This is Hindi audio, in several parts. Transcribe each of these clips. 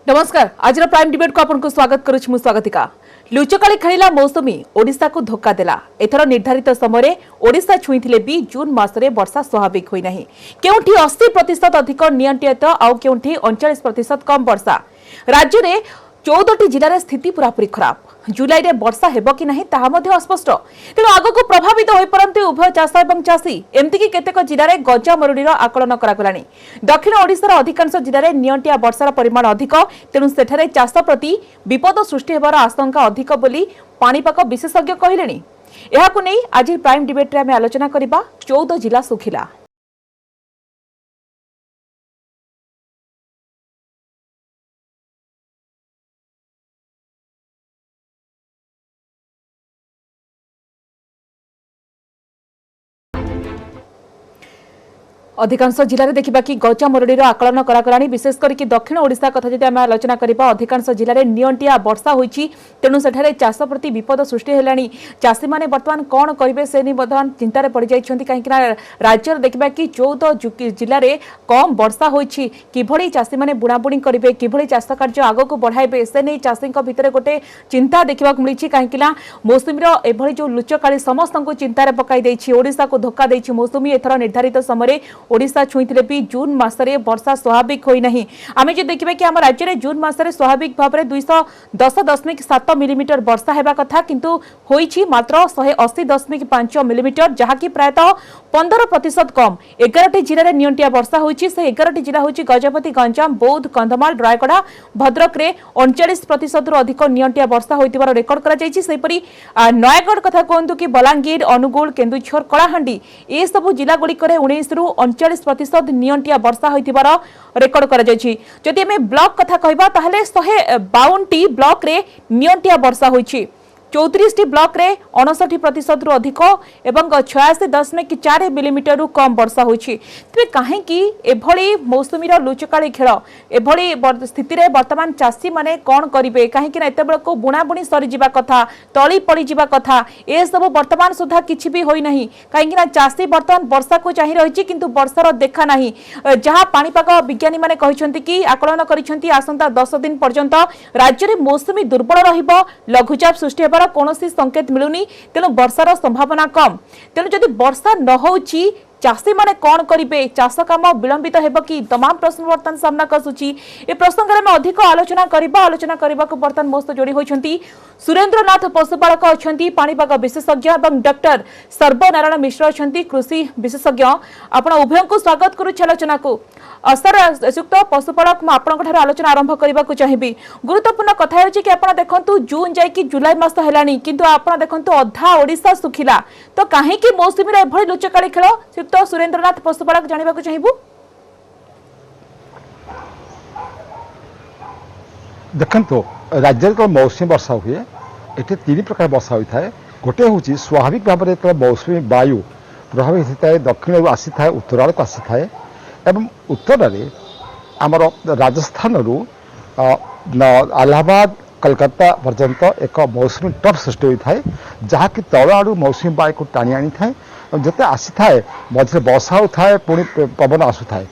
नमस्कार आज प्राइम डिबेट को आपको स्वागत करुछि मु स्वागतिका। लुचकाली खेला मौसुमी ओडिशा को धोखा देला। एथर निर्धारित समय ओडिशा छुईथिले भी जून मासरे वर्षा स्वाभाविक होई नाही। केउठी 80% अधिक नियंत्रित आउ केउठी 39% कम वर्षा। राज्य रे 14टी जिले में स्थिति पूरापूरी खराब। जुलाई रे वर्षा हेबो कि नहीं ताहा मध्ये अस्पष्ट। तेणु आगक प्रभावित होई परंते उभय चाष एवं चाषी। एमती केतेक जिले में गजा मरुडीर आकलन करागलानी। दक्षिण ओडिशार अधिकांश जिले में नियंटिया वर्षार परिमाण अधिक। तेणु सेठारे चाष प्रति विपद सृष्टि हेबार आशंका अधिक बोली पाणीपाग विशेषज्ञ कहिलेनी। एहाकु नै आज प्राइम डिबेट रे आमे आलोचना करिबा। 14 जिला सुखिला। अधिकांश जिले में देखा कि गजा मरुडीर आकलन करागलानी। विशेष करके दक्षिण ओडिशा कथा जदि आम आलोचना करबा अधिकांश जिले में नियंटिया वर्षा होईची। तेणु सेठारे चाष प्रति विपद सृष्टि हेलानी। चाषी माने वर्तमान कौन करेंगे से नहीं वर्तमान चिंतार पड़ जाइछन्ति। कहीं राज्य देखा कि 14 जिले में कम वर्षा होईची। किभଳି चाषी माने बुणाबुणी करेंगे किभଳି चाष कार्य आगक बढ़ाइबे से नहीं चाषी भितर गोटे चिंता देखा मिली। कहीं मौसुमीर एभଳି जो लुचकाली समस्त चिंतार पकाई देछि। ओडिशा को धोखा देछि मौसुमी। एथर निर्धारित समय ओडिशा छुईथिले भी जून मासरे वर्षा स्वाभाविक होई नहीं। आमे जे देखिबे कि हम राज्य में जून मासरे स्वाभाविक भाव में 210.7 मिलीमीटर वर्षा हेबा कथा किंतु होईछि मात्र 180.5 मिलीमीटर, जहाँकि प्रायतः 15% कम। 11टी जिले में नियंटिया वर्षा होईछि। से 11टी जिला होईछि गजपति, गंजाम, बौद्ध, कंधमाल, रायगड़ा, भद्रक रे 39% अधिक नियंटिया वर्षा होइतिबार रेकर्ड करा जायछि। सेपरि नयागढ़ कथा कहंतु कि बलांगीर, अनुगुल, केन्दुझर, कलाहांडी ए सब जिला गुड़ी 19 रु 39% नियंटिया वर्षा होइतिबार रेकर्ड करा जायछि। जदि एमे ब्लॉक कथा कहबा ताहले 152टी ब्लॉक रे नियंटिया वर्षा होइछि। 34टी ब्लॉक रे 59% रु अधिक एवं 86.4 मिलीमीटर रु कम वर्षा होइछि। तबे काहे कि एभଳି मौसुमीर लुचकाली खेल एभଳି स्थिति रे वर्तमान चाषी माने कोन करिवे। काहे कि एते बेल को बुणाबुणी सरी जिबा कथा, तळी पड़ी जिबा कथा, ए सब वर्तमान सुधा किछि भी होई नाही। काहे कि चाषी वर्तमान वर्षा को चाहि रहिछि किंतु वर्षार देखा नाही। जहा पाणीपाग विज्ञानी माने कहिसंति कि आकलन करिसंति आसंता 10 दिन पर्यंत राज्य रे मौसुमी दुर्बल रहिबो, लघुचाप सृष्टि हेबार कौनसी संकेत मिलुनी। तेणु वर्षार संभावना कम। तेणु जदि वर्षा न होउची चाषी माने कौन करिवे, चाष काम विलंबित हेबो कि तमाम प्रश्न वर्तमान सामना कसुची। ए प्रसंग में अधिक आलोचना करबा को वर्तमान मोस्त जोड़ी होइछंती सुरेंद्रनाथ पशुपालक अछंती, पाणीपाग विशेषज्ञ एवं डॉक्टर सर्वनारायण मिश्र अछंती कृषि विशेषज्ञ। आपण उभय को स्वागत करू आलोचना को। सर संयुक्त पशुपालक मु आपन आलोचना आरंभ करबा को चाहिबी। गुरुत्वपूर्ण कथा होछि कि आपण देखंतु जून जाय कि जुलाई मास हेलानी किंतु आपण देखंतु अधा ओडिसा सुखिला। तो काहे कि मौसुमी रे एभଳି लुचकाली खेल संयुक्त सुरेंद्रनाथ पशुपालक जानिबा को चाहिबू। देखंतु राज्य को मौसुमी वर्षा हुए एटे 3 प्रकार वर्षा होता है। गोटे हूँ स्वाभाविक भाव में मौसुमी वायु प्रभावित होता है, दक्षिण आसी था उत्तर आड़ को आसी था एवं उत्तर में आमर राजस्थान रु इलाहाबाद कलकत्ता पर्यंत एक मौसुमी ट्रफ सृष्टि होता है, जहाँकि तल आड़ मौसुमी वायु को टाणी आनी था। जिते आसी थाए मझे वर्षा होता है पुणी पवन आसु थाए।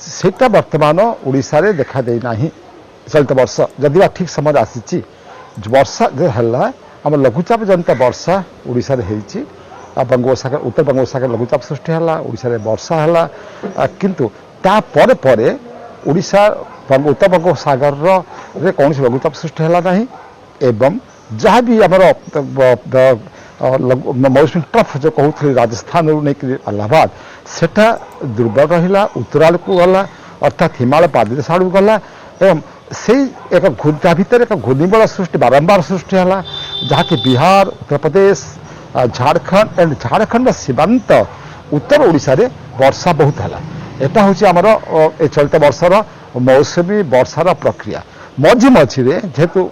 सेटा वर्तमान ओडिशा रे देखा दे नाही। चलित वर्ष जदि ठीक समय आसी वर्षा है आम लघुचाप जनित वर्षा ओडिशा रे हेछि। बंगोपसागर उत्तर बंगोपसागर लघुचाप सृष्टि है, ओडिशा रे वर्षा है किंतु ता परे परे ओडिशा उत्तर बंगोपसागर रे कौन लघुचाप सृष्टि है नहीं। एवं जहाँ भी आमर मौसुमी ट्रफ जो कहते राजस्थान नहीं इलाहाबाद सेटा दुर्बल रहा, उत्तराल को गला अर्थात हिमालय पाददेश आड़ गला एवं से एक भितर एक घूर्णिबल सृष्टि बारंबार सृष्टि है, जहाँकि बिहार, उत्तर प्रदेश, झारखंड एंड झारखंड सीमांत उत्तर ओडिशा रे वर्षा बहुत है। यहाँ हूँ आमर चलित वर्षर मौसुमी वर्षार प्रक्रिया। मझी मझीरे जेहेतु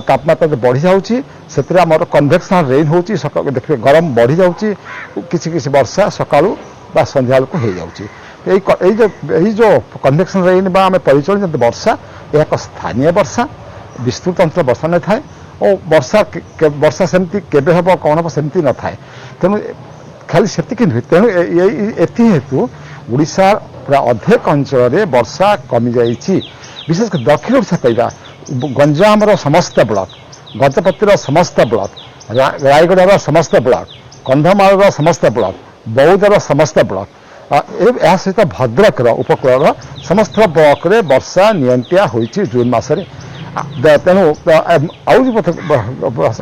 तापमात्रा बढ़ी जाऊँगी से आमर कन्वेक्शनल रेन होची देखिए गरम बढ़ी जाऊँगी किसी किसी वर्षा सकाळू बा संध्या को हो जाऊँगी। जो कन्वेक्शनल रेन बा आम परिचालित वर्षा यह एक स्थानीय वर्षा विस्तृत अंचल वर्षा न थाए और वर्षा सेमती केबे हम कौन हम सेमती न थाए। तेणु खाली सेतिक नुहे। तेणु एथि हेतु ओडिशा प्राय अधेक अंचल वर्षा कमी जाइछि। विशेषकर दक्षिण ओडिशा कहवा गंजामर समस्त ब्लॉक, गजपतिर समस्त ब्लॉक, रायगढ़ समस्त ब्लॉक, कंधमाल समस्त ब्लॉक, बौद्धर समस्त ब्लॉक यह सहित भद्रक उपकूल समस्त ब्लॉक रे वर्षा नियंत्रिया होइछि जून मासरे। तेणु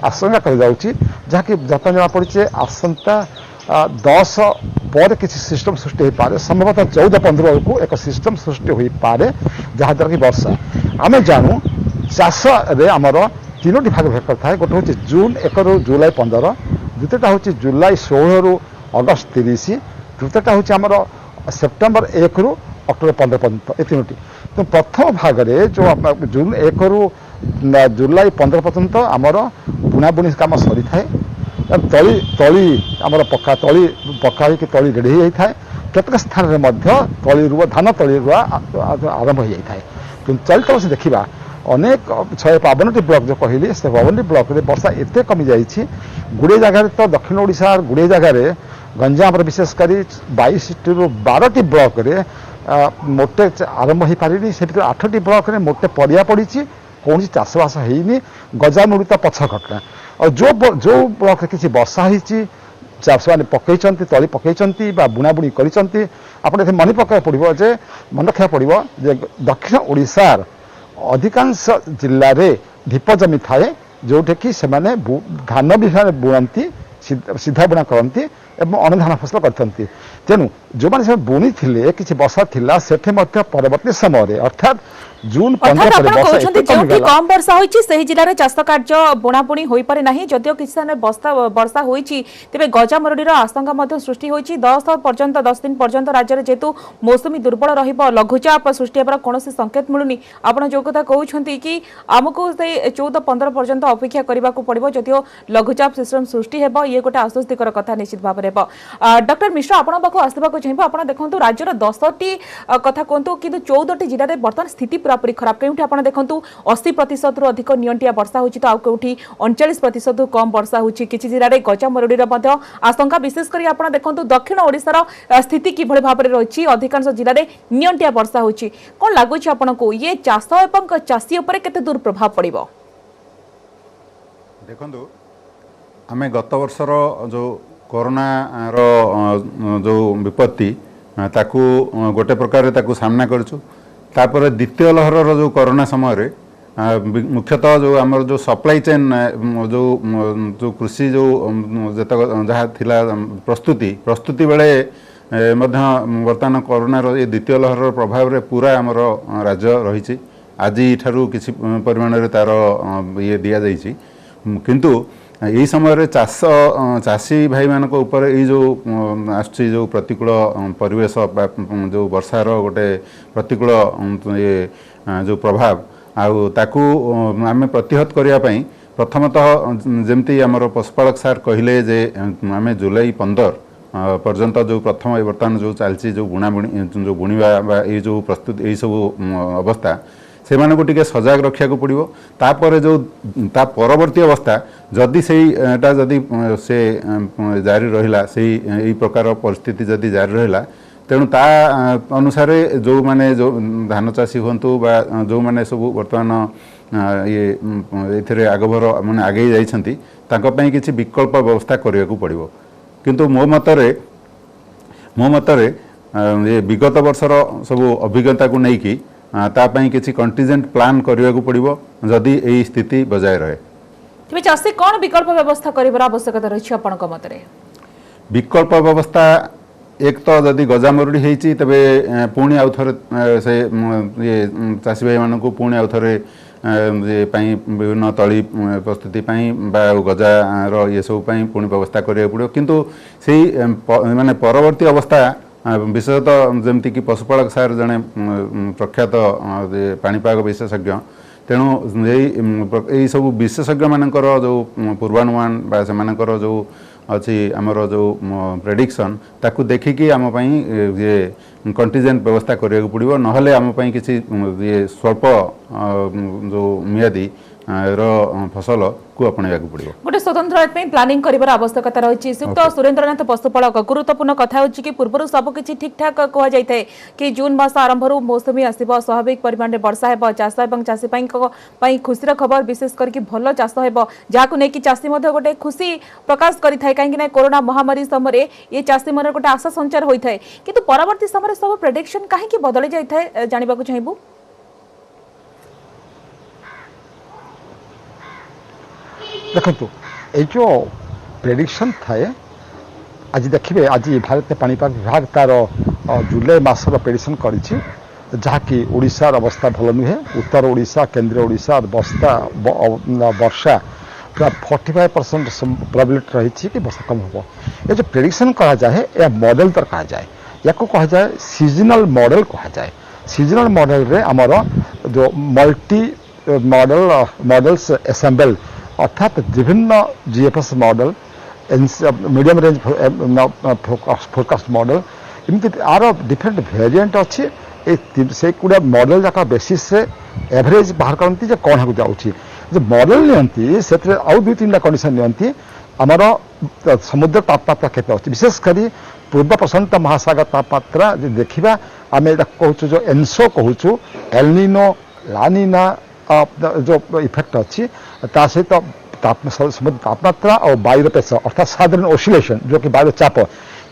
आशंका करी जतन जना पड़ी आसंता 10 पर किसी सिस्टम सृष्टि हो पारे, संभवतः 14-15 को एक सिस्टम सृष्टि हो पारे जहाँद्वारा कि वर्षा आम जानू चाष आमर 3टी भाग भेद करता है। गोटे हूँ जून 1 ରୁ जुलाई 15, द्वितीयटा हूँ जुलाई 16 ରୁ अगस्त 30, तृतीयटा हूँ आमर सेप्टेम्बर 1 ରୁ अक्टोबर 15 पर्यंत ये 3टी। तो प्रथम भाग में जो जून 1 ରୁ जुलाई 15 पर्यंत आमर बुणाबुणी काम सरी थाए, तली तली आमर पक्का तली पक्का हो तली रेडी हो जाए, केतक स्थान में तली रुआ धान तली रुआ आरंभ हो जाए। तो चलित वर्ष देखा अनेक 152टी ब्लॉक जो कहली से 52टी ब्लॉक रे वर्षा एते कमी जाइछि। गुड़े जगह तो दक्षिण ओडिशा गुड़े जगह गंजाम विशेषकर 22 ରୁ 12टी ब्लॉक रे मोटे आरंभ हो पारि, से 8टी ब्लॉक रे मोटे परिया पड़ी, कौन चाषबास होनी, गजामुड़ी तो पछ घटना। और जो ब्लॉक किसी वर्षा होती चाष मैंने पकई तली पकई बुणाबुणी कर मन पकड़ा पड़ो जे मन रखा पड़ो जे दक्षिण ओडिशार अधिकांश जिले में ढीप जमी थाए जोटे कि से धान भी बुणती सीधा बुणा करती अनुधान फसल करते। तेणु जो मैंने बुणी थे कि वर्षा थिला सेठे परवर्ती समय अर्थात जून 15 कम वर्षा होइछि सही जिल्ला रे चाष कार्य बुणाबुणी होई पारे नाही, जदियो किछि स्थान वर्षा होइछि तेबे गजामरुडीर आशंका मध्ये सृष्टि होइछि। 10 दिन पर्यंत राज्य रे जेतु मौसमी दुर्बल रहिबो, लघुचाप सृष्टि हेबार कोनोसी संकेत मिलुनी। आपण जो कथा कहउछंती कि हमकु से 14-15 पर्यंत अपेक्षा करबाकू पड़िबो, जदियो लघुचाप सिस्टम सृष्टि हेबो ये गोटे आश्वस्तिकर कथा निश्चित भाव रे हेबो। डॉक्टर मिश्र आपण पाखु आसबाकू चाहिबो, आपण देखंतु राज्यर 10टी कथा कहंतु किंतु 14टी जिल्ला रे वर्तमान स्थिति पूरापूरी खराब। केउठी आपण देखंतु 80% रु अधिक नियंटिया वर्षा होछि, तो आउ केउठी 39% रु कम वर्षा होछि। किछि जिल्ला रे गजामरुडीर मध्ये आशंका, विशेष करी आपण देखंतु दक्षिण ओडिशार स्थिति किभଳି भाबरे रहिछि, अधिकांश जिल्ला रे नियंटिया वर्षा होछि। कोन लागुछि आपनको ये चाष एवं चाषी ऊपर केते दूर प्रभाव पड़िबो? देखंतु आमे गत वर्षर जो कोरोना रो जो विपत्ति ताकू गोटे प्रकार ताकू सामना करछु। तापर द्वितीय लहर जो कोरोना समय रे मुख्यतः जो आमर जो सप्लाई चेन जो कृषि जो जहाँ थिला प्रस्तुति बेले वर्तमान कोरोना रो ये द्वितीय लहर प्रभाव रे पूरा आमर राज्य रही। आज ठारू किसी परिमाण रे तार ये दिया जाइछि, किंतु यही समय चाषी भाई मान ऊपर ये जो आसुची जो प्रतिकूल परिवेश जो वर्षार गोटे प्रतिकूल ये जो प्रभाव ताकू आम प्रतिहत करने प्रथमतः जमती आमर पशुपालक सार कहले जे आम जुलाई 15 पर्यंत जो प्रथम बर्तमान जो चलती जो बुणाबुणी जो बुणवा ये जो प्रस्तुत यही सब अवस्था से मानको टिके सजग रखा पड़ो। तापर जो ता परवर्ती अवस्था जदि सेटा जदि से जारी रहिला से यही प्रकार परिस्थिति जदि जारी रहिला तेणु ता अनुसार जो माने जो धान चाषी हूँ बा जो माने सब वर्तमान ये आगभर माने आगे जाइछंती तांको पई किछि विकल्प व्यवस्था करने को पड़ो। किंतु मो मतरे ये विगत वर्षर सब अभिज्ञता को नहीं कि तापाई किसी कंटीजेंट प्लान करने को पड़ो जदि यही स्थिति बजाय रहे। तेबे चाषी कोन विकल्प व्यवस्था करिବାର आवश्यकता रही आपनक मतरे? विकल्प व्यवस्था एक तो जदि गजामरुडी होती तेबे पुणी आउ थरे से ये चाषी भाई मानक पुणी आउ थरे विभिन्न तली प्रस्तुति गजार ये सब पुणी व्यवस्था करने पड़ो। किंतु से माने परवर्ती अवस्था विशेषतः जमती कि पशुपालक सार जड़े प्रख्यात पाणीपाग विशेषज्ञ तेणु यही सब विशेषज्ञ मानकर जो पूर्वानुमान बा सेमानकर जो अच्छी आमर जो प्रेडिक्शन ताकू देखिकी आम ये कंटीजेंट व्यवस्था करने को पड़ो। नहले आम किसी ये स्वल्प जो मियादी फसल को अपनाइବାକୁ पड़ो। गोटे स्वतंत्र प्लानिंग कर आवश्यकता रही सुक्त सुरेन्द्रनाथ पशुपालक गुरुत्वपूर्ण कथा हो कि पूर्व सबकि ठीक ठाक कहुए कि जून मास आरंभ मौसुमी आसब स्वाभाविक परिमाण में वर्षा है चाष और चाषी खुशी खबर विशेष करके भल चाष हो जहाँ नहीं चाषी गोटे खुशी प्रकाश करें कहीं कोरोना महामारी समय ये चाषी मन गोटे आशा संचार होता है कि परवर्ती समय सब प्रेडिक्शन कहीं बदली जाए जानवा चाहबू। देखो ये जो प्रेडिक्शन थाए आज देखिए आज भारतीय पाणीपाग विभाग तार जुलाई मासर प्रेडिक्शन कर जहाँकि ओडिशार अवस्था भल नुहे उत्तर ओडिशा केंद्र ओडिशा वर्षा पूरा 45% प्रोबेबिलिटी रही कि वर्षा कम हो। ये जो प्रेडिक्शन कहा जाए यह मॉडल तर कहा जाए या कहा जाए सीजनल मॉडल कहा जाए। सीजनल मॉडल रे आमर जो मल्टी मॉडल्स एसेंबल अर्थात विभिन्न GFS model medium range forecast model एमती आर डिफरेंट वेरिएंट अच्छी से गुड़ा मॉडल जाक बेसिस से एवरेज बाहर करती कौन हो जाऊँगी जो मॉडल नियंती से आउ दुई तीन कंडीशन नियंती आमर समुद्र तापमात्रा केते अच्छी विशेषकर पूर्व प्रशांत महासागर तापमात्रा देखा आम कहूँ जो एनसो कहूँ एलनिनो लानिना जो इफेक्ट अच्छी ता सहित समुद्र तापमात्रा और वायु प्रेसर अर्थात साधारण ओसिलेशन जो कि वायु चाप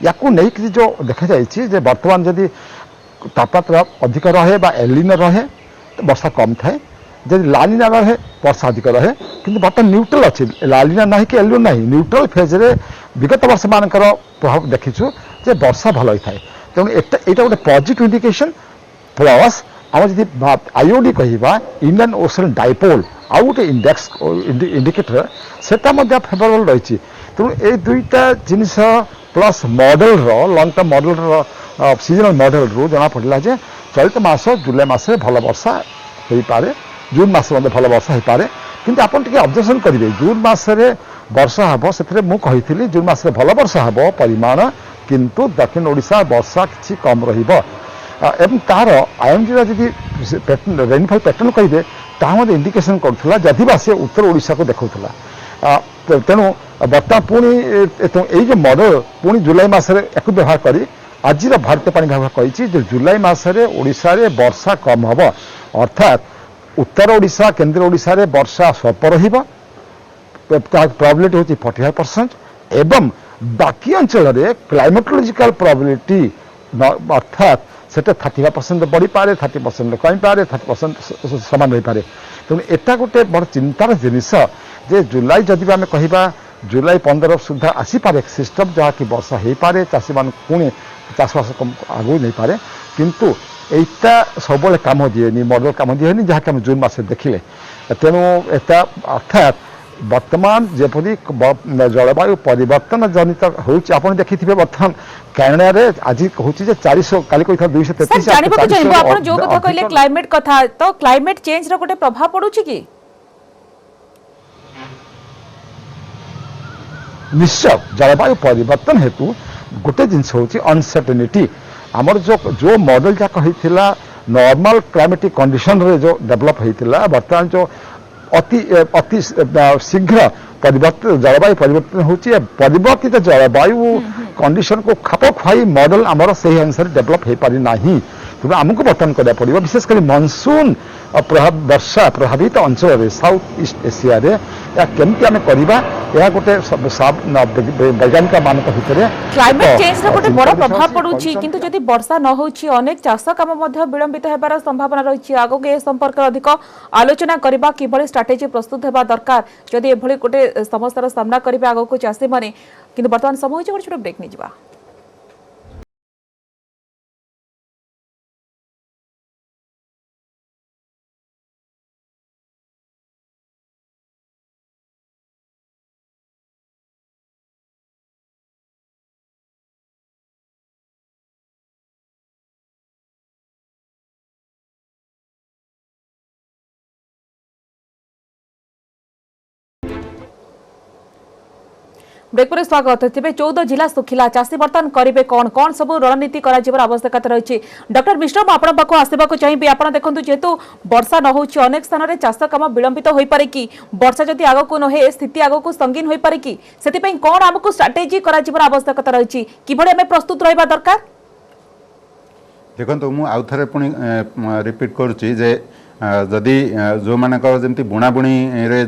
या नहीं जो देखा जाए बर्तमान जदि तापमात्रा अधिक रहे बा एलिनो रहे तो वर्षा कम थाए जब लालिना रहे वर्षा अधिक रहे किंतु बर्तमान न्यूट्रल अच्छी लालिना ना कि एलिनो ना न्यूट्रल फेज रे विगत वर्ष मान प्रभाव देखीचु जे वर्षा भल होता है तेणु यहाँ गोटे पॉजिटिव इंडिकेशन प्लस आम जी आईओडी कह इंडियन ओशन डाइपोल आउ गोटे इंडेक्स इंडिकेटर सेटा फेवरेबल रही तेणु ये दुईटा जिनिस plus model lung term model seasonal model रू जना पड़ा जे चलित मास जुलाई मसरे भल वर्षा हो पारे जून मस भल वर्षा हो पारे किंतु आप ऑब्जर्वेशन करेंगे जून मसरे वर्षा हम से मुझे जून मसरे भल वर्षा हम परिमाण किंतु दक्षिण ओडिशा वर्षा किसी कम एवं तार आईएमडी जी रेनफॉल पैटर्न कहे ताद इंडिकेशन करूला जदिबा से उत्तर ओडिशा को देखा तेणु बर्तमान पुणी जो मॉडल पुणी जुलाई मसरे एक व्यवहार करी आज भारतीय पाणीपाग विभाग कही जुलाई मसरे ओडिशा रे वर्षा कम हम अर्थात उत्तर ओडिशा केंद्र ओडिशा रे वर्षा स्वल्प प्रोबेबिलिटी होची 45% एवं बाकी अंचल रे क्लाइमेटोलॉजिकल प्रोबेबिलिटी अर्थात सेटा 35% बढ़ी पारे 30% कमी पारे 30% समान रही पारे तेणु एटा गोटे बड़ चिंतार जिनिस जे जुलाई जदि आम कह जुलाई 15 सुधा आसीपे सिस्टम जहाँकि वर्षा हो पारे चाषी मान पुणी चाषबास आगू नहीं पारे किंतु एटा सब कम दिए मॉडल कम दिए जहाँकि आम जून मस देखिले तेणु एटा अर्थात वर्तमान जपरी जलवायु परिवर्तन जनित होती देखिए बर्तमान कैनेडा आज कहूँ 400 काली कही 233 जो कथा कहले क्लाइमेट कथा तो क्लाइमेट चेंज रो गोटे प्रभाव पड़ुछि कि निश्चय जलवायु परिवर्तन हेतु गोटे जिनस हूँ अनसर्टेनिटी आमर जो मॉडल जाक होता नॉर्मल क्लाइमेटिक कंडीशन रे जो डेवलप होता बर्तमान जो अति शीघ्र परिवर्तन जलवायु परिवर्तन होची परिवर्तित जलवायु कंडीशन को खाप खुआई मॉडल आमर से अनुसार डेवलप हो पारि नाही तेणु आमको बर्तमान करा पड़ो विशेषकर मनसून वर्षा प्रभावित अंचल में साउथ ईस्ट एशिया रे या केमती आम करवा यह गोटे वैज्ञानिक मान भितर क्लाइमेट चेंज रो गोटे बड़ प्रभाव पड़ुछि किंतु जदि वर्षा न होछि अनेक चाष काम मध्य विलंबित हेबार संभावना रही आगो ए संपर्क अधिक आलोचना करबा किभଳି स्ट्रैटेजी प्रस्तुत हेबा दरकार जदि एभଳି गोटे समस्यार सामना करिबा आगो को चाषी माने किंतु वर्तमान समय होछि गोटे छोट ब्रेक नै जिबा। ब्रेक पर स्वागत तेज 14 जिला सुखिला चाषी बर्तमान करेंगे कौन कौन सब रणनीति आवश्यकता रही डॉक्टर विश्राम आपण पाक आसवाक चाहिए आप देखो जेहेतु वर्षा न हो अनेक स्थान में चाष कम विलंबित हो पारे कि वर्षा जदि आग को नहे स्थिति आग को संगीन हो पारे कि से कौन आमको स्ट्राटेजी आवश्यकता रही कि प्रस्तुत रहा दरकार देखो मुझे आउ थे पुणी रिपीट करुच्ची जे जदि जो मानकर जमी बुणाबुणी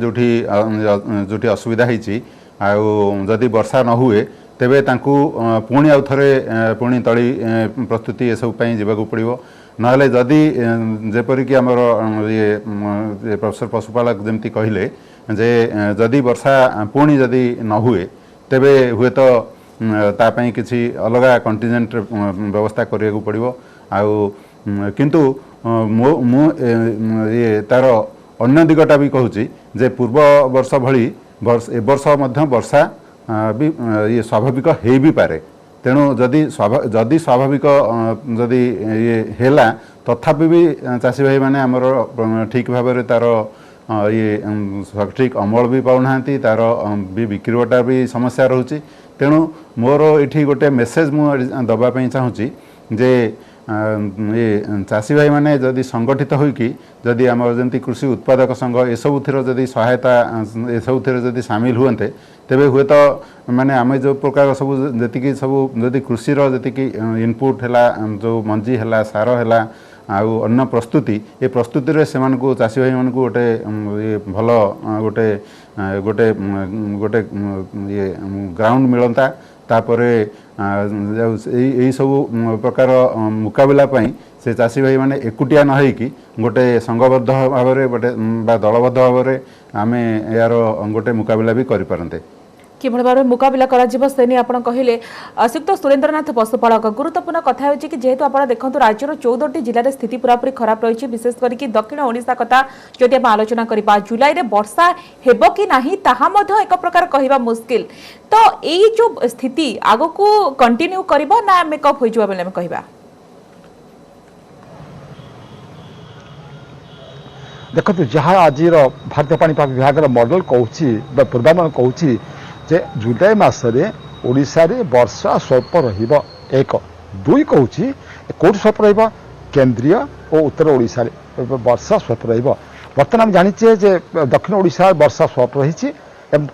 जो असुविधा होती जदि वर्षा न हुए तेबे तांकू पुणी आउ थे पुणी तली प्रस्तुति ये सब जावाक पड़ो ना जदि जेपरिक आमर ये प्रोफेसर पशुपालक जमी कहले जे जदि वर्षा पुणी जदि न हुए तेबे हुए तो तापाई किसी अलग कंटिजेंट व्यवस्था करने पड़ो किंतु ये तार अन्य दिगटा भी कहूँ जे पूर्व वर्ष भली ए वर्ष मध्य वर्षा भी ये स्वाभाविक हो भी पारे तेणु जदि स्वाभाविक जदि ये हैला तथापि भी चाषी भाई माने आमर ठीक भाव में तार ये सठिक अमल भी पाऊना तार भी बिक्रीबटा भी समस्या रोचे तेणु मोर ये गोटे मेसेज मुझे दवाई चाहूँगी जे ये चाषी भाई माने जदि संगठित होइकी जदि आम जमी कृषि उत्पादक संघ ये सबुथिर जदि सहायता ये सबुथिर जदि सामिल हुए तेबे हुए तो माने आम जो प्रकार सब जी सब जदि कृषिर जी इनपुट है जो मंजी है सार है आउ अन्न प्रस्तुति ये प्रस्तुति से चाषी भाई मानक गोटे ये भल गोटे गोटे गोटे ये ग्राउंड मिलता तापरे यही सब प्रकार मुकाबला पाई से चाषी भाई माने एकुटिया न होइकी गोटे संघबद्ध भाव में गोटे दलबद्ध भाव में आम यार गोटे मुकाबला भी करि पारंते कि भाव में मुकाबला कर कहले श्रीयुक्त सुरेन्द्रनाथ पशुपालक गुरुत्वपूर्ण कथा होची कि जेहेतु आप देखो राज्यर 14टी जिले स्थिति पूरापूरी खराब रही विशेष करके दक्षिण ओडिशा कथा जदि आम आलोचना करबा जुलाई रे वर्षा हेबो कि नाही ताहा मध्य एक प्रकार कहबा मुश्किल तो यही जो स्थिति आगो को कंटिन्यू करबो ना मेकअप हो जबा बेले कहबा देखो जहाँ आज भारतीय पाणीपाग विभाग मॉडल कहूँ पूर्वानुमान कहूँ जे जुलाई मसरे ओडिशा रे वर्षा स्वल्प रहिबो एक दुई कहूँ कौट स्वल्प रहिबो केंद्रीय और उत्तर ओडिशा रे वर्षा स्वल्प रहिबो बर्तमान आम जानिचे जे दक्षिण ओडिशा वर्षा स्वल्प रही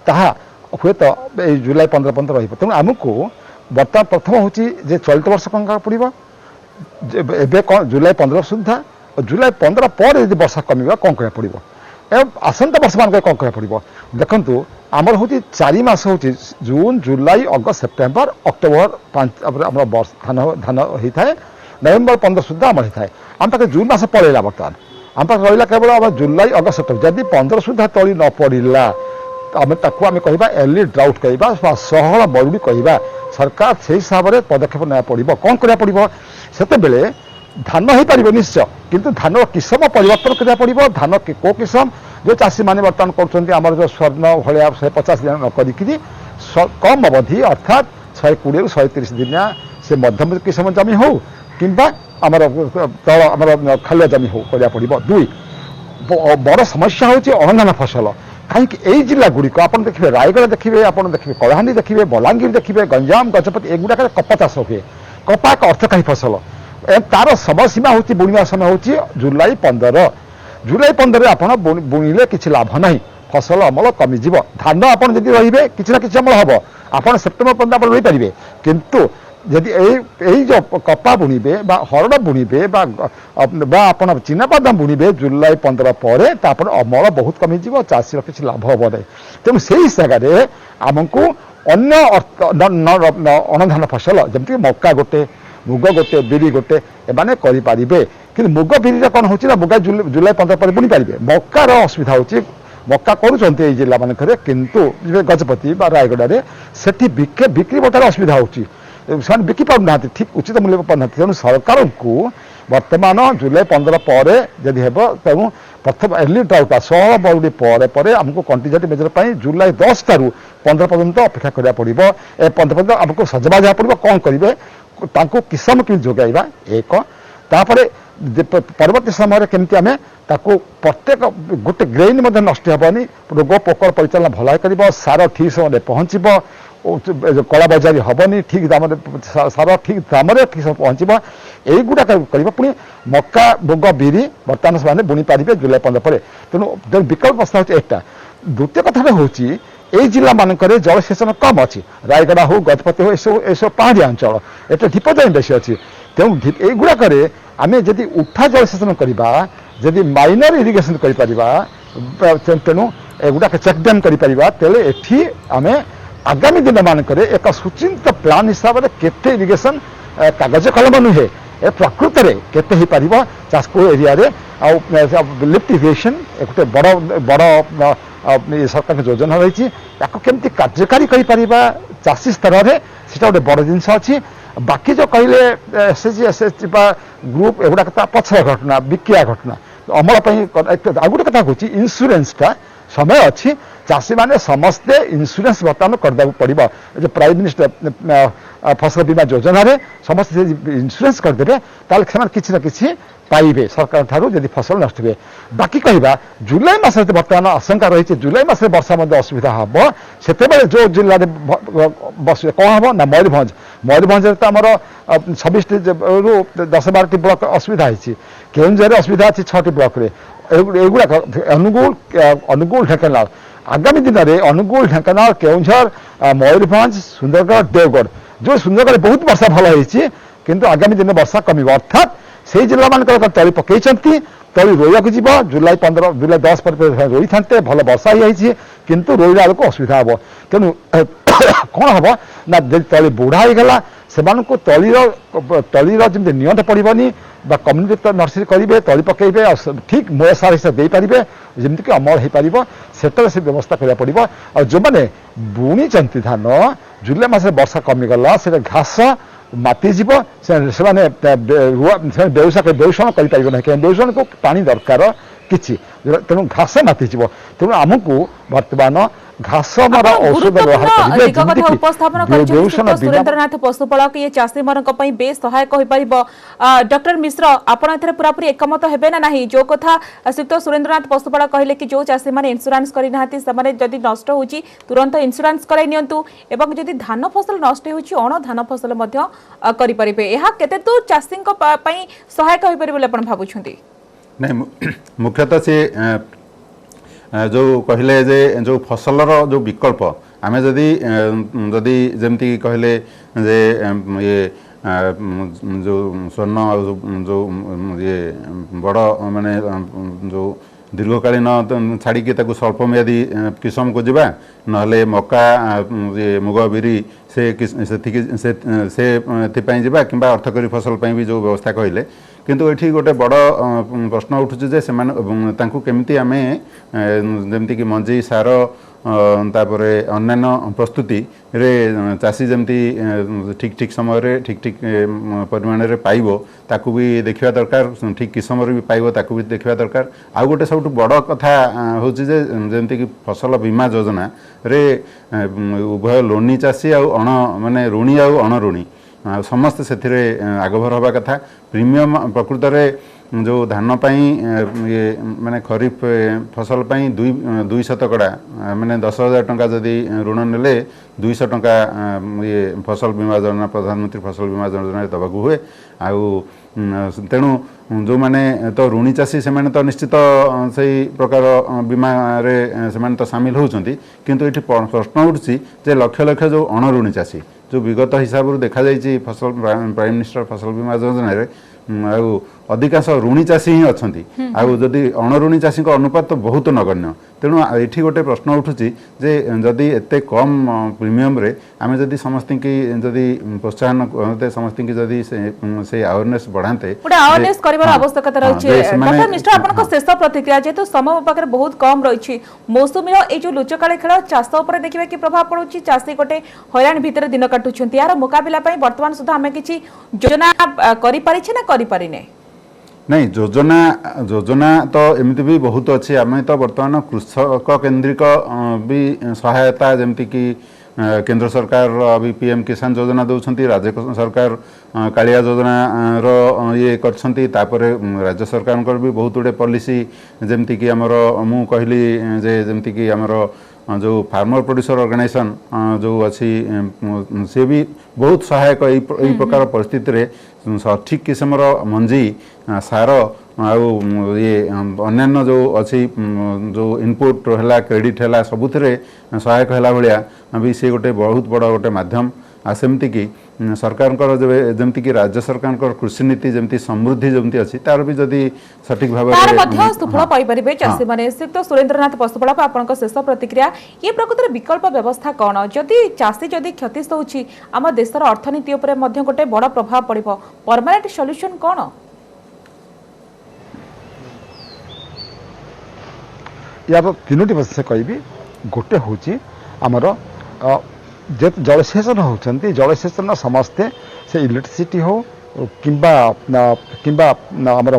ताहा हुए तो जुलाई 15 पर्यंत रहिबो तेणु आमको बर्तमान प्रथम हूँ जे चलित वर्ष कौन पड़ो एवं जुलाई 15 सुधा और जुलाई 15 पर यदि वर्षा कमिबा कौन करा पड़ो एवं आसंता वर्ष मान कौन करा पड़ो देखु आमर हूँ 4 मास हूँ जून जुलाई अगस्त सेप्टेम्बर अक्टोबर 5 धान धान होता है नवेम्बर 15 सुधा आम होता है आम पाखे जून मास पलैला बर्तमान आम पाखे रहा केवल आम जुलाई अगस्त सेप्टेम्बर जदि 15 सुधा तली न पड़ा आम ताकू आम कह एर्ली ड्राउट कह सहल मरुड़ी कह सरकार से हिसाब से पदक्षेप ना पड़ो कौन करा पड़ो से धान हो पार निश्चय किंतु धान किसम परिवर्तन करा पड़ो धान को किसम जो चाषी मैंने बर्तमान कर जो स्वर्ण भाया 150 दिन न कम अवधि अर्थात 120 रु 130 दिन से मध्यम किसम जमी हो कि तल खालुआ जमी हो करा पड़ो दुई बड़ समस्या हूँ अनधान फसल कहीं जिला गुड़िक आप देखिए रायगढ़ देखिए आप देखिए कलाहांडी देखिए बलांगीर देखिए गंजाम गजपति एगुड़ाक कपा चाष हुए कपा एक अर्थकारी फसल तार समयसीमा हूँ बुणवा समय हूँ जुलाई 15 जुलाई 15 आप बुणिले किसी लाभ ना फसल अमल कमिज धान आप रे कि ना कि अमल हम आप सेप्टेम्बर 15 आप रही पारे किंतु यदि यही जो कपा बुणवे हरड़ बुणवे आप चिनाबादाम बुणवे जुलाई 15 पर अमल बहुत कमिज चाषी किसी लाभ हम ना तेणु से जगह आमको अन्य अनधान फसल जमीक मक्का गोटे मुग गोटे बिरी गोटे एमाने करें कि मुग बिरी कौन हो मुग जुलाई 15 पर बुणी पारे मक्कार असुविधा हो मक्का करुँच जिला मानक किंतु गजपति रायगढ़ से बिक्री बटार असुविधा हो बिकी पाना ठीक उचित मूल्य पाना तेणु सरकार को वर्तमान जुलाई 15 पर जदि हे तेणु प्रथम एर्ली ड्राउट सहल मरुड़ी पर आमको कंटीजेंट मेजर पर जुलाई 10 ठारू 15 पर्यंत अपेक्षा करा पड़ो 15 पर्यंत आमको सजबाज पड़ो कौन करेंगे किसम कि जोगाइबा एक तापर परवर्ती समय केमती आम ताकू प्रत्येक गोटे ग्रेन नष्ट हेनी रोग पोकर परिचालन भल कर सार ठीक समय पहुँचब कला बजारी हेनी ठीक दाम सार ठीक दाम ठीक सब पहुँच यहीगुड़ा कर पुणी मक्का मुग बिरी बर्तमान से बुणी पारे जुलाई 15 पर तेणु विकल्प अवस्था हूँ एटा द्वितीय कथा हूँ यही जिला मानक जलसेचन कम अच्छी रायगढ़ हो गजपति हो यह पहाड़िया अंचल एट ढीप जमी बेसी अच्छी तेणु यहीगुड़ाक आम जदि उठा जलसेचन करवा जदि माइनर इरिगेशन कर तेणु एगुड़ाक चेक डैम कर आम आगामी दिन मानक एक सुचिंत प्लान हिसाब से केते इरिगेशन कागज कलम नुहे ए प्रकृत में केते ही पारिबो चाषको एरिया रे लिफ्ट इरिगेशन एक बड़ बड़ सरकार योजना रही केमती कार्यकारी चाषी स्तर में सीटा गोटे बड़ जिनस अच्छी बाकी जो कहले एसएचजी एसएचजी ग्रुप एगुड़ा पछर घटना विक्रिया घटना अमल आ गोटे कथा कहूँ इन्सुरेंसटा समय अच्छी चाषी मैंने समस्ते इन्सुरेंस बर्तमान करदे पड़ो जो प्राइम मिनिस्टर फसल बीमा योजना रे समस्त इन्सुरेंस करदे कि किसी पाइबे सरकार ठारू जदि फसल नष्ट हुए बाकी कहवा जुलाई मास बर्तमान आशंका रही जुलाई मास वर्षा असुविधा हम से जो जिले बस कौन हम ना मयूरभंज तो आमर 26 रु 10-12 ब्लक असुविधा होती केउंझर असुविधा अच्छी 6 ब्लक एगुड़ा अनुगुल ढेंकानाल आगामी दिन में अनुगुल ढेंकानाल केउंझर मयूरभंज सुंदरगढ़ देवगढ़ जो सुंदरगढ़ बहुत वर्षा भल होती किंतु आगामी दिन में वर्षा कम अर्थात से जिला मान तली पकई तली रोया जुलाई 15 जुलाई 10 पर रोई था भल वर्षा ही किंतु रोईला बेलू असुविधा हम तेणु कौन हम ना तली बुढ़ा होगा से तलीर जमी नियंत पड़ोनी कम्युनिटी नर्सरी करेंगे तली पकड़े ठीक मूल सार हिसाब से पारे जमीक अमल हो पार से व्यवस्था करा पड़ो और जो मैंने बुणी धान जुलाई मस वर्षा कमिगला से घास मातीजी से बेउषण कर बेउषण को पानी दरकार कि तेणु घास मातीजी तेणु आमको बर्तमान घास मरा औषध व्यवहार सुरेंद्रनाथ पशुपालक ये चाषी मान बेस सहायक हो पार डॉक्टर मिश्र आपड़ पूरापूरी एकमत हेबे ना नहीं जो कथा श्रीयुक्त सुरेंद्रनाथ पशुपालक कहले कि जो चाषी मैंने इंश्योरेंस करना जदि नष्ट हो तुरंत इंश्योरेंस कराई नियंतु एवं जदि धान फसल नष्ट हो अण धान फसल केते तो चाषी सहायक हो पार बोली भावुं नहीं मुख्यतः से जो कहले जे जो फसलर जो विकल्प आमे जदि जदि जमती कहले जे ये जो स्वर्ण जो ये बड़ माने जो दीर्घकालीन छाड़ी स्वल्प मियादी किसम को जीवा नहले मक्का ये मुग बिरी से जीवा कि अर्थकरी फसल भी जो व्यवस्था कहले किंतु ये गोटे बड़ प्रश्न उठुचे जे केमती आम जमती कि मंजी सार तापर अन्यान्य प्रस्तुति रे चाषी जमती ठीक ठीक समय रे ठीक ठीक परिमाण रे पाइबो ताकू भी देखा दरकार ठीक किसम भी पाइबो ताकू भी देखा दरकार आ गोटे सब बड़ कथा होची जे जमती कि फसल बीमा योजना रे उभय लोनी चाषी आ अण माने ऋणी आ अण ऋणी समस्ते से आगभर हवा कथा प्रीमियम प्रकृत में जो धान पाई ये माने खरीफ फसल पाई 200 टका माने 10,000 टंका जदि ऋण नेले 200 टंका ये फसल बीमा योजना प्रधानमंत्री फसल बीमा योजना दबाक हुए आउ तेणु जो मैंने तो ऋणी चाषी से मैंने तो निश्चित से प्रकार बीमा रे से मैंने तो सामिल होती किंतु ये प्रश्न उठुची जे लक्ष लक्ष जो अण ऋणी चाषी जो विगत हिसाब से देखा जाइए फसल प्राइम मिनिस्टर फसल बीमा योजना रे अधिकांश ऋणी चाषी ही अच्छा आदि अण ऋणी चाषी अनुपात तो बहुत नगण्य तेणु ये गोटे प्रश्न उठुची जे जदि एते कम प्रीमियम रे आमे जदि समस्त की जदि प्रोत्साहन करते समस्त की जदि से अवेयरनेस बढ़ाते गोटे अवेयरनेस करिवार आवश्यकता रही डॉक्टर मिश्र आपन शेष प्रतिक्रिया जेतु समय पाकर बहुत कम रही मौसुमी ए जो लुचकाली खेल चाष उपर देखिबा कि प्रभाव पड़ुची चाषी गोटे हैरान भितर दिन काटुछंती यार मुकाबला पई वर्तमान सुधा आमे किछि योजना करि पारिछे ना करि पारिने नहीं योजना तो एमती भी बहुत अच्छी आम तो बर्तमान कृषक केन्द्रिक भी सहायता जमती कि केंद्र सरकार अभी पीएम किसान योजना दौरान राज्य सरकार कालिया योजना रो ये करछंती राज्य सरकार भी बहुत गुड़े पॉलिसी जमती कि आमर मु कहली जे जमती कि आमर जो फार्मर प्रोड्यूसर ऑर्गेनाइजेशन जो अच्छी सी भी बहुत सहायक यही प्रकार परिस्थिति रे सठिक किस्म मंजी सार ये अन्य जो अच्छी जो इनपुट है क्रेडिट है सबुथ सहायक है भाया भी सी गोटे बहुत बड़ गोटे माध्यम आ सेमती कि सरकार जमती कि राज्य सरकार कृषि नीति जमती समृद्धि जमती अच्छी तार भी जदि सठिक भाव सुफल पाइपर चाषी मैंने श्रीयुक्त सुरेन्द्रनाथ पशुपालक आपन शेष प्रतिक्रिया ये प्रकृत विकल्प व्यवस्था कौन जदि चाषी जदि क्षतिस्त होची आम देशर अर्थनीति उपरे मध्य गोटे बड़ प्रभाव पड़िबो परमानेंट सॉल्यूशन कौन या तीनोटी विषय कहबी गोटे हूँ आमर जे जलसेचन होती जलसेचन समस्ते से इलेक्ट्रिसिटी हो किंबा आमर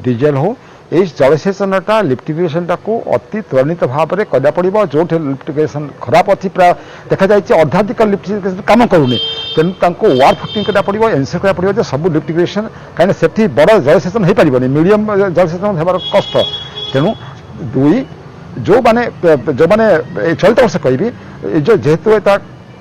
डीजेल हो ये जलसेचनटा लिफ्टिफिकेशनटा को अति त्वरित भाव में करा पड़ो जो लिफ्टिफिकेशन खराब अच्छी प्राय देखा जाए अधाधिक लिफ्टिफिकेशन कम करूनी तेणु वार फुटिंग करा पड़ो एनश्योर करा पड़ो सब लिफ्टिफिकेशन कहीं से बड़ जलसेचन हो पार मीडियम जलसेचन होबार कष्ट तेणु दुई जो माने चलित वर्ष कहि जो जेहेतु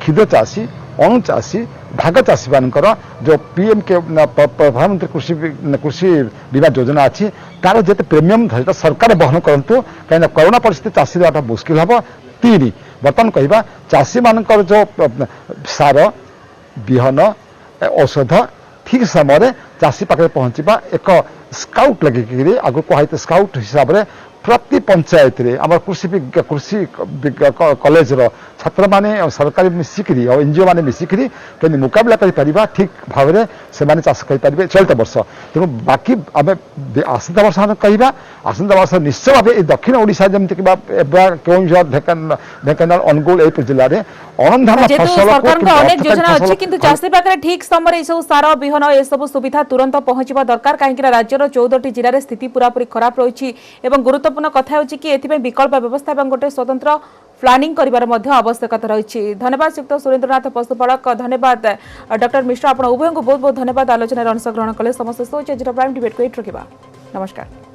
क्षुद्र चाषी अणु चाषी भाग चाषी मानकर जो पीएम के प्रधानमंत्री कृषि बीमा योजना अच्छी तार जिते प्रीमियम सरकार बहन करूँ कहीं कोरोना परिस्थिति चाषी देवाटा मुस्किल हम तीन बर्तमान कहवा चाषी मानकर जो सार विहन औषध ठीक समय चाषी पाखे पहुँचवा एक स्काउट लगे आगे कहते स्काउट हिसाब से प्रति पंचायत रे आम कृषि कॉलेज रो छात्र माने सरकारी मिसिकरी और एनजीओ माने मिसिकरी केनी मुकाबला करि परिबा ठीक भाव में से चाष करि परिबे चलित वर्ष तेणु बाकी आम आसंता वर्ष आम कहवा आसंता वर्ष निश्चय भाव ये दक्षिण ओडिशा जमती केउंझर ढेंकानाल अनुगुल ए जिले में अणधान फसल अनेक योजना अच्छी किंतु चाषी पाखे ठीक समय सब सार विहन ए सब सुविधा तुरंत पहुंचवा दरकार कहीं राज्यर 14टी जिले में स्थिति पूरापूरी खराब रही गुरुत्वपूर्ण कथा होची कि एथिबे विकल्प व्यवस्था एवं गोटे स्वतंत्र प्लानिंग करिवार मध्य आवश्यकता रही धन्यवाद श्रीयुक्त सुरेन्द्रनाथ पशुपालक धन्यवाद डॉक्टर मिश्र आपण उभय को बहुत बहुत धन्यवाद आलोचना अंशग्रहण कले समस्त सोच प्राइम डिबेट को रखा नमस्कार।